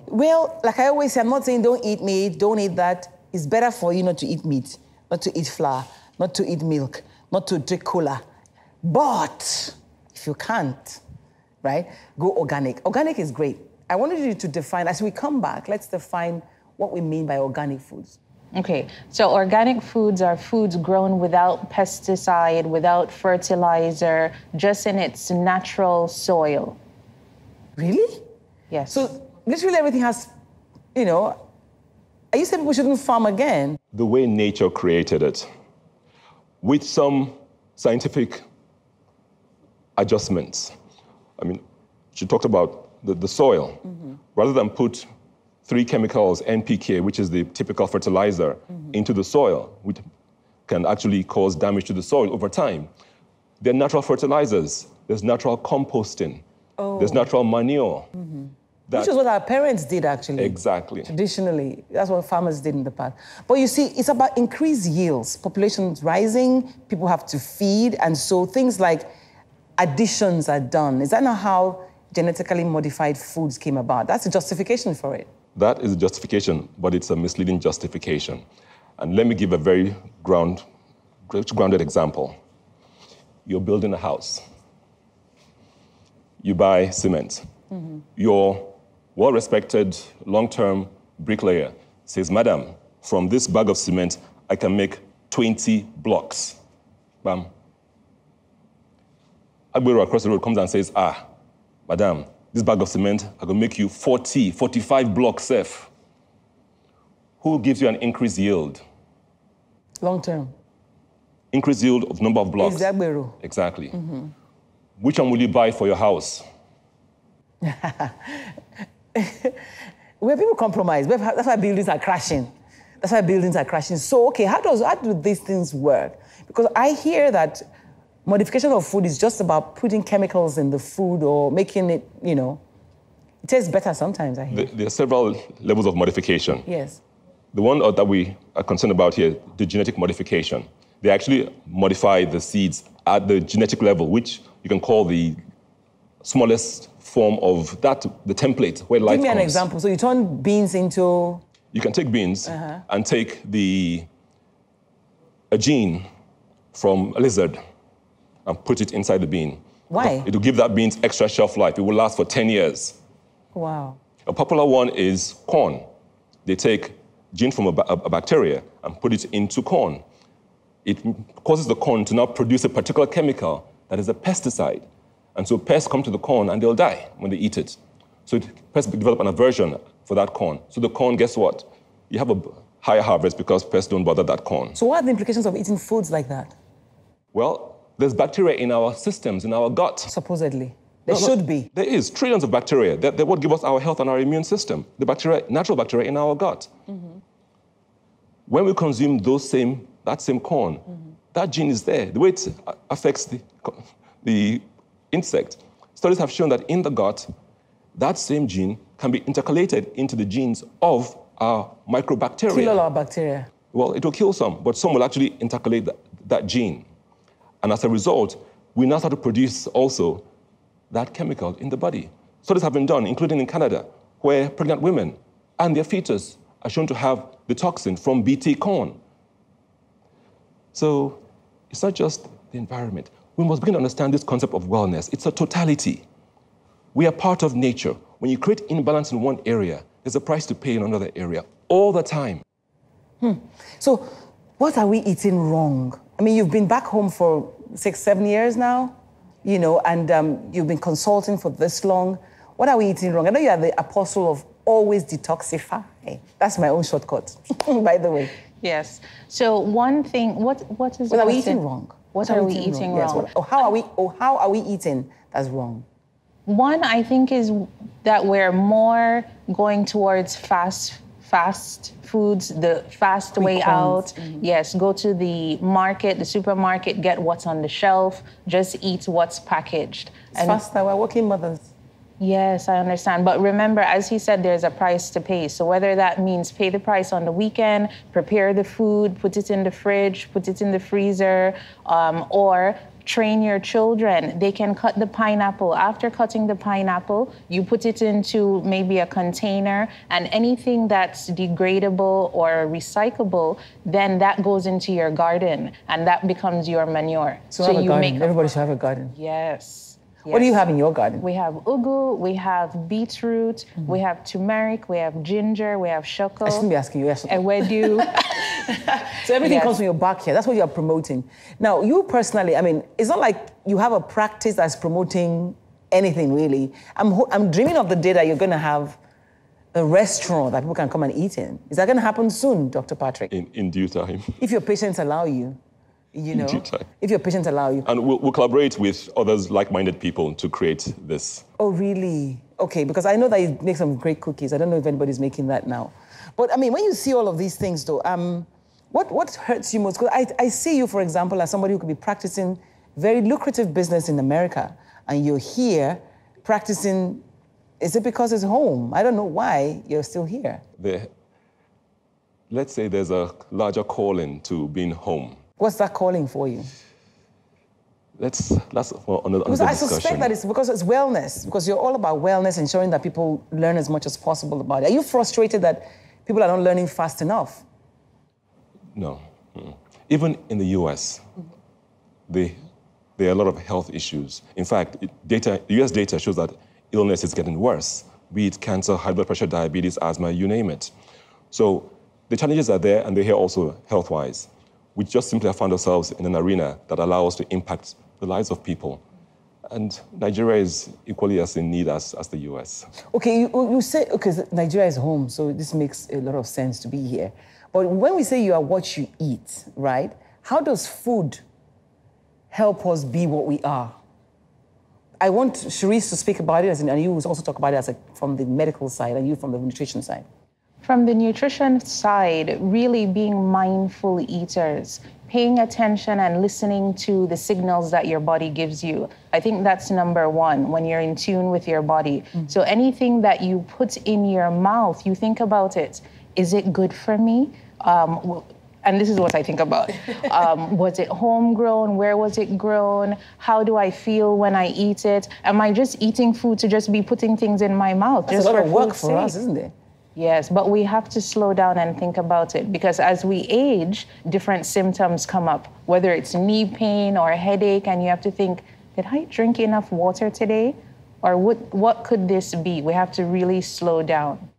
Well, like I always say, I'm not saying don't eat meat, don't eat that. It's better for you not to eat meat, not to eat flour, not to eat milk, not to drink cola. But if you can't, right, go organic. Organic is great. I wanted you to define, as we come back, let's define what we mean by organic foods. Okay, so organic foods are foods grown without pesticide, without fertilizer, just in its natural soil. Really? Yes. So literally everything has, you know, are you saying people shouldn't farm again? The way nature created it, with some scientific adjustments. I mean, she talked about the soil. Mm-hmm. Rather than put 3 chemicals, NPK, which is the typical fertilizer, mm-hmm. into the soil, which can actually cause damage to the soil over time. There are natural fertilizers. There's natural composting. Oh. There's natural manure. Mm-hmm. Which is what our parents did, actually. Exactly. Traditionally. That's what farmers did in the past. But you see, it's about increased yields. Population's rising, people have to feed, and so things like additions are done. Is that not how genetically modified foods came about? That's a justification for it. That is a justification, but it's a misleading justification. And let me give a very grounded example. You're building a house. You buy cement. Mm-hmm. Your well-respected, long-term bricklayer says, "Madam, from this bag of cement, I can make 20 blocks." Bam. Agbero across the road comes and says, "Madam, this bag of cement, I can make you 40, 45 blocks safe." Who gives you an increased yield? Long-term. Increased yield of number of blocks. Is Agbero. Exactly. Mm-hmm. Which one will you buy for your house? Where people compromise. That's why buildings are crashing. So, okay, how do these things work? Because I hear that modification of food is just about putting chemicals in the food or making it, you know, it tastes better sometimes, I hear. There are several levels of modification. Yes. The one that we are concerned about here, the genetic modification. They actually modify the seeds at the genetic level, which you can call the smallest form of that, the template where life comes. Give me an example. So you turn beans into... You can take beans and take a gene from a lizard and put it inside the bean. Why? It will give that bean extra shelf life. It will last for 10 years. Wow. A popular one is corn. They take gene from a bacteria and put it into corn. It causes the corn to now produce a particular chemical that is a pesticide. And so pests come to the corn and they'll die when they eat it. So pests develop an aversion for that corn. So the corn, guess what? You have a higher harvest because pests don't bother that corn. So what are the implications of eating foods like that? Well, there's bacteria in our systems, in our gut. Supposedly. There should be. There is trillions of bacteria. They're what give us our health and our immune system. The bacteria, natural bacteria in our gut. Mm-hmm. When we consume that same corn, that gene is there. The way it affects the insect. Studies have shown that in the gut, that same gene can be intercalated into the genes of our microbacteria. Kill all our bacteria. Well, it will kill some, but some will actually intercalate that gene. And as a result, we now start to produce also that chemical in the body. Studies have been done, including in Canada, where pregnant women and their fetus are shown to have the toxin from Bt corn. So it's not just the environment. We must begin to understand this concept of wellness. It's a totality. We are part of nature. When you create imbalance in one area, there's a price to pay in another area all the time. So what are we eating wrong? I mean, you've been back home for 6, 7 years now, you know, and you've been consulting for this long. What are we eating wrong? I know you are the apostle of always detoxify. That's my own shortcut, by the way. Yes. So one thing, what are we eating wrong? What are we eating wrong? Yes, how are we eating that's wrong? One, I think, is that we're more going towards fast foods, the fast way out. Mm-hmm. Yes, go to the market, the supermarket, get what's on the shelf, just eat what's packaged. It's faster, we're working mothers. Yes, I understand. But remember, as he said, there's a price to pay. So whether that means pay the price on the weekend, prepare the food, put it in the fridge, put it in the freezer, or train your children. They can cut the pineapple. After cutting the pineapple, you put it into maybe a container, and anything that's degradable or recyclable, then that goes into your garden, and that becomes your manure. So have a you garden. make Everybody should have a garden. Yes. What do you have in your garden? We have ugu, we have beetroot, we have turmeric, we have ginger, we have shoko. I shouldn't be asking you. Ewedu. So everything comes from your backyard. That's what you're promoting. Now, you personally, I mean, it's not like you have a practice that's promoting anything really. I'm dreaming of the day that you're going to have a restaurant that people can come and eat in. Is that going to happen soon, Dr. Patrick? In due time. If your patients allow you. You know, if your patients allow you. And we'll collaborate with others like-minded people to create this. Oh, really? Okay, because I know that you make some great cookies. I don't know if anybody's making that now. But, I mean, when you see all of these things, though, what hurts you most? Because I see you, for example, as somebody who could be practicing very lucrative business in America, and you're here practicing. Is it because it's home? I don't know why you're still here. Let's say there's a larger calling to being home. What's that calling for you? That's another because I discussion. suspect that it's because it's wellness, because you're all about wellness, ensuring that people learn as much as possible about it. Are you frustrated that people are not learning fast enough? No. Even in the US, there are a lot of health issues. In fact, US data shows that illness is getting worse, be it cancer, high blood pressure, diabetes, asthma, you name it. So the challenges are there, and they're here also health-wise. We just simply have found ourselves in an arena that allows us to impact the lives of people. And Nigeria is equally as in need as the US. Okay, you say, okay, Nigeria is home, so this makes a lot of sense to be here. But when we say you are what you eat, right, how does food help us be what we are? I want Sharice to speak about it, and you also talk about it from the medical side, and you from the nutrition side. From the nutrition side, really being mindful eaters, paying attention and listening to the signals that your body gives you. I think that's number one, when you're in tune with your body. Mm-hmm. So anything that you put in your mouth, you think about it. Is it good for me? And this is what I think about. Was it homegrown? Where was it grown? How do I feel when I eat it? Am I just eating food to just be putting things in my mouth? That's just a lot for of work food's for sake? us, isn't it? Yes, but we have to slow down and think about it, because as we age, different symptoms come up, whether it's knee pain or headache, and you have to think, did I drink enough water today? Or what could this be? We have to really slow down.